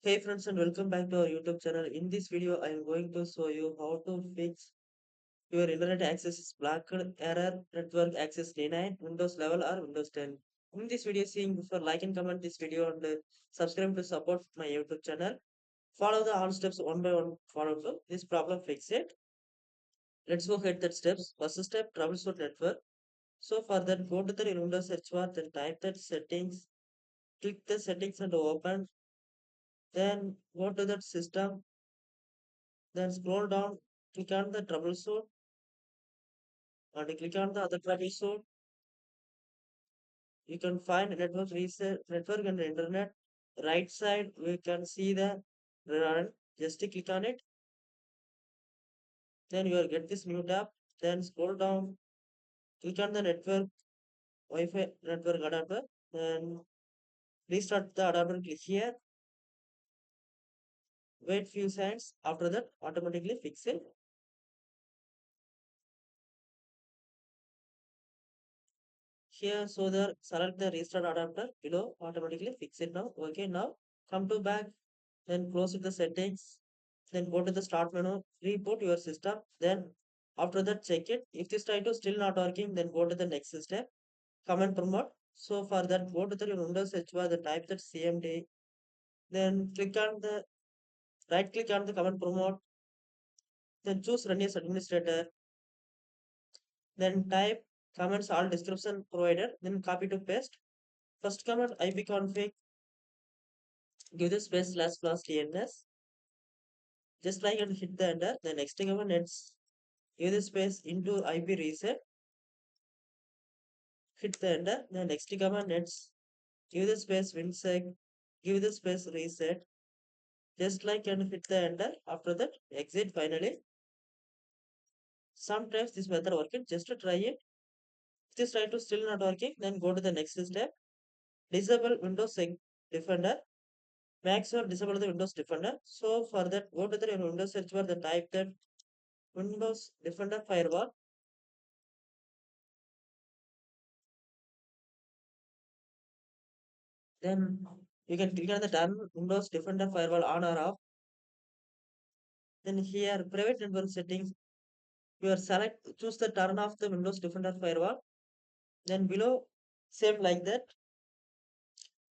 Hey friends and welcome back to our YouTube channel. In this video, I am going to show you how to fix your internet access is blocked error network access denied Windows level or Windows 10. In this video, seeing before like and comment this video and subscribe to support my YouTube channel. Follow the all steps one by one. Follow to this problem fix it. Let's go ahead that steps. First step troubleshoot network. So for that go to the Windows search bar, then type that settings. Click the settings and open. Then go to that system. Then scroll down, click on the troubleshoot and click on the other troubleshoot. You can find network reset, network and internet. Right side, we can see the run. Just click on it. Then you will get this new tab. Then scroll down, click on the network, Wi-Fi network adapter. Then restart the adapter. Click here. Wait few seconds. After that, automatically fix it. Here, so the select the restart adapter below. Automatically fix it now. Okay, now come to back. Then close the settings, then go to the start menu, reboot your system, then after that check it. If this try to still not working, then go to the next step, command promote. So for that, go to the Windows search bar, the type that CMD, then click on the right click on the command promote, then choose run as administrator, then type commands all description provided, then copy to paste. First command ipconfig, give the space //dns, just like and hit the enter. The next command netsh, give the space into IP reset, hit the enter. The next command netsh, give the space winsock, give the space reset, just like and hit the enter. After that, exit finally. Sometimes this method working, just to try it. If this try to still not working, then go to the next step. Disable Windows Defender. Make sure disable the Windows Defender. So for that, go to the Windows search bar, then type that Windows Defender Firewall. Then you can click on the turn Windows Defender Firewall on or off. Then here, private network settings, you are select choose the turn off the Windows Defender Firewall. Then below, same like that,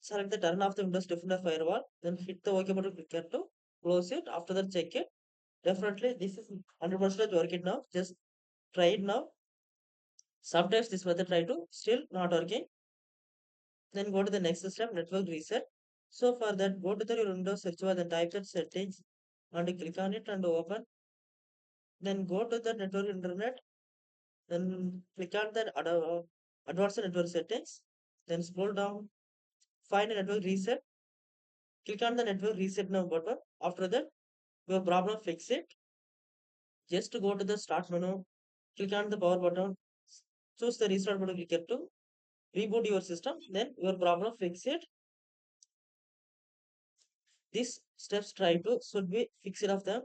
select the turn off the Windows Defender Firewall. Then hit the OK button, click here to close it. After that, check it. Definitely, this is 100% working now. Just try it now. Sometimes this method try to still not working. Then go to the next step, network reset. So for that, go to the Windows search bar, then type that settings and click on it and open. Then go to the network internet. Then click on the advanced network settings. Then scroll down, find a network reset. Click on the network reset now button. After that, your problem fix it. Just to go to the start menu, click on the power button, choose the restart button, click here to reboot your system. Then your problem fix it. These steps try to should be fixed of them.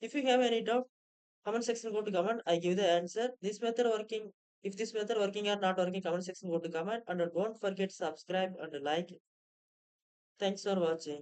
If you have any doubt, comment section go to comment. I give the answer. This method working. If this method working or not working, comment section go to comment and don't forget subscribe and like. Thanks for watching.